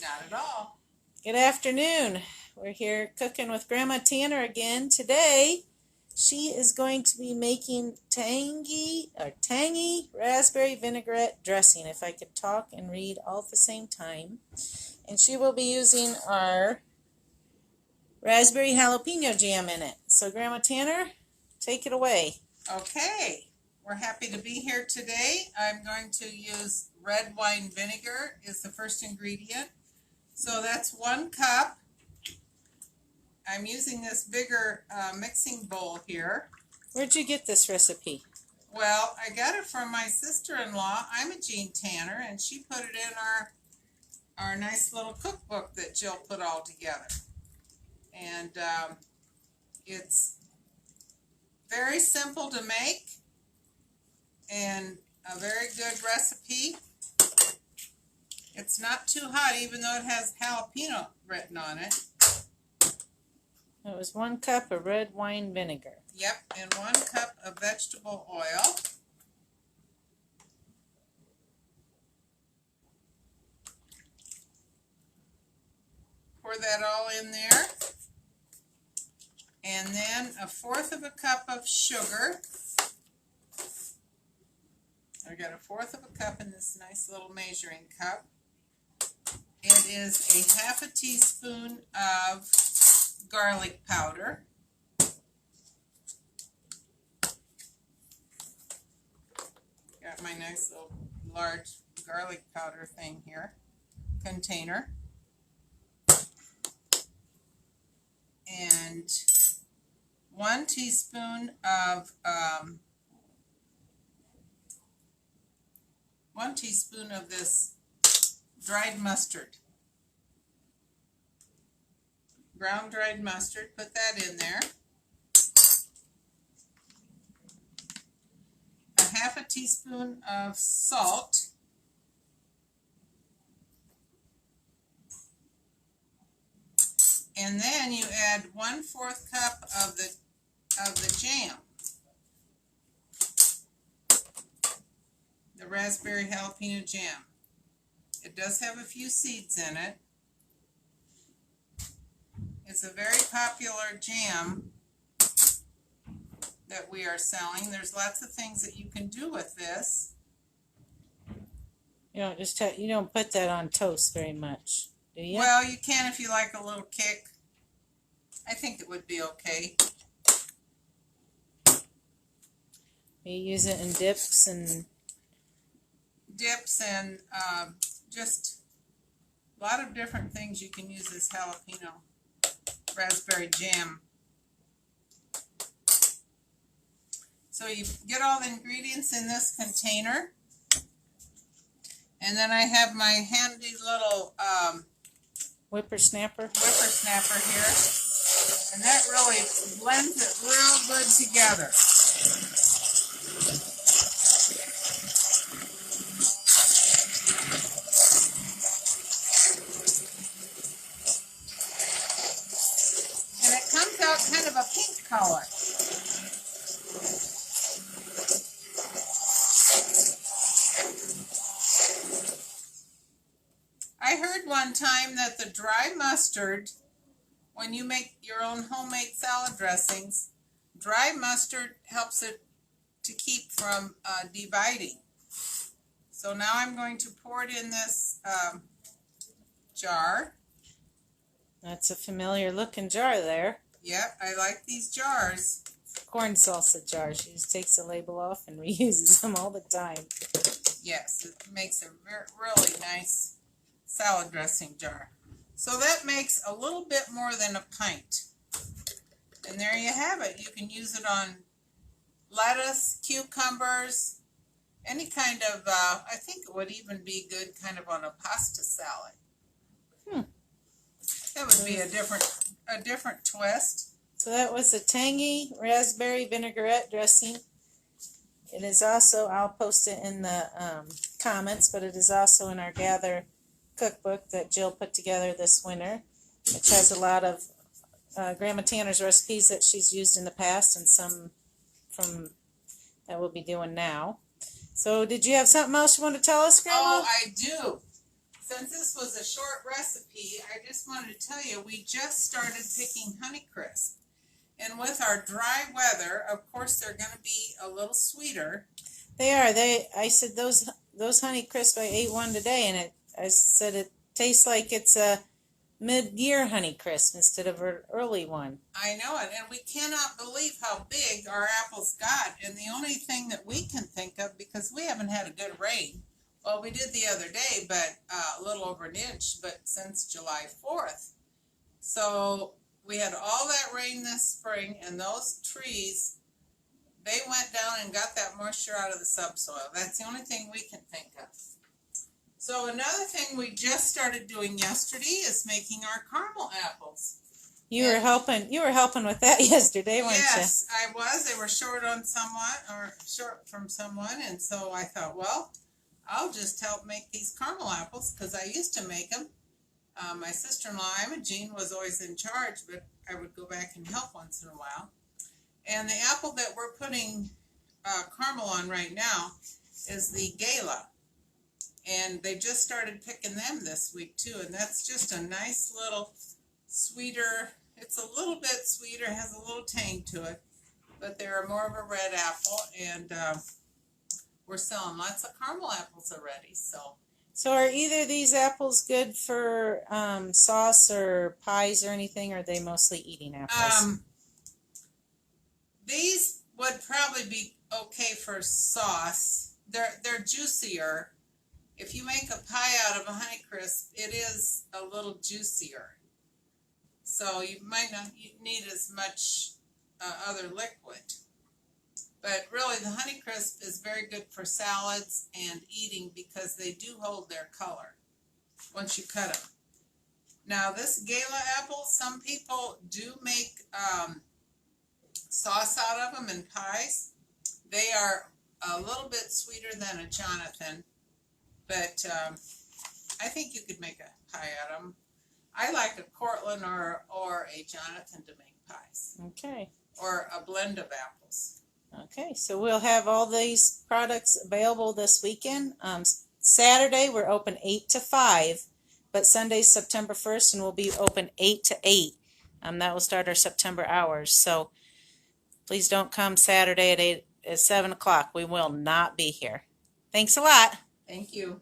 Not at all. Good afternoon. We're here cooking with Grandma Tanner again. Today, she is going to be making tangy raspberry vinaigrette dressing, if I could talk and read all at the same time. And she will be using our raspberry jalapeno jam in it. So Grandma Tanner, take it away. Okay, we're happy to be here today. I'm going to use red wine vinegar is the first ingredient. So that's 1 cup. I'm using this bigger mixing bowl here. Where'd you get this recipe? Well, I got it from my sister-in-law. I'm a Jean Tanner, and she put it in our nice little cookbook that Jill put all together. And it's very simple to make and a very good recipe. It's not too hot, even though it has jalapeno written on it. It was 1 cup of red wine vinegar. Yep, and 1 cup of vegetable oil. Pour that all in there. And then 1/4 of a cup of sugar. I got 1/4 of a cup in this nice little measuring cup. It is a 1/2 teaspoon of garlic powder. Got my nice little large garlic powder thing here, container. And 1 teaspoon of 1 teaspoon of this dried mustard, ground dried mustard. Put that in there. 1/2 teaspoon of salt. And then you add 1/4 cup of the jam, the raspberry jalapeno jam. It does have a few seeds in it. It's a very popular jam that we are selling. There's lots of things that you can do with this. You don't put that on toast very much, do you? Well, you can if you like a little kick. I think it would be okay. You use it in dips and just a lot of different things you can use this jalapeno raspberry jam. So you get all the ingredients in this container, and then I have my handy little whippersnapper here, and that really blends it real good together. And it comes out kind of a pink color. I heard one time that the dry mustard, when you make your own homemade salad dressings, dry mustard helps it to keep from dividing. So now I'm going to pour it in this jar. That's a familiar looking jar there. Yep, I like these jars. Corn salsa jar. She just takes the label off and reuses them all the time. Yes, it makes a really nice salad dressing jar. So that makes a little bit more than a pint. And there you have it. You can use it on lettuce, cucumbers, any kind of, I think it would even be good kind of on a pasta salad. That would be a different twist. So that was a tangy raspberry vinaigrette dressing. It is also, I'll post it in the comments, but it is also in our Gather cookbook that Jill put together this winter, which has a lot of Grandma Tanner's recipes that she's used in the past and some from that we'll be doing now. So did you have something else you want to tell us, Grandma? Oh, I do. since this was a short recipe, I just wanted to tell you, we just started picking Honeycrisp. And with our dry weather, of course, they're going to be a little sweeter. They are. I said those Honeycrisp. I ate one today, and I said it tastes like it's a mid-year Honeycrisp instead of an early one. I know it, and we cannot believe how big our apples got. And the only thing that we can think of, because we haven't had a good rain, well, we did the other day, but a little over an inch, but since July 4th. So we had all that rain this spring, and those trees, they went down and got that moisture out of the subsoil. That's the only thing we can think of. So another thing we just started doing yesterday is making our caramel apples. You were helping with that yesterday, weren't you? Yes, I was. They were short from someone, and so I thought, well, I'll just help make these caramel apples because I used to make them. My sister-in-law, Jean, was always in charge, but I would go back and help once in a while. And the apple that we're putting caramel on right now is the Gala. And they just started picking them this week too, and that's just a nice little sweeter, it's a little bit sweeter, has a little tang to it, but they're more of a red apple, and we're selling lots of caramel apples already. So are either of these apples good for sauce or pies or anything, or are they mostly eating apples? These would probably be okay for sauce. They're juicier. If you make a pie out of a Honeycrisp, it is a little juicier. So you might not need as much other liquid. But really, the Honeycrisp is very good for salads and eating because they do hold their color once you cut them. Now, this Gala apple, some people do make sauce out of them in pies. They are a little bit sweeter than a Jonathan. But I think you could make a pie out of them. I like a Cortland or a Jonathan to make pies. Okay. Or a blend of apples. Okay, so we'll have all these products available this weekend. Saturday we're open 8 to 5, but Sunday's September 1st, and we'll be open 8 to 8. That will start our September hours. So please don't come Saturday at 7 o'clock. We will not be here. Thanks a lot. Thank you.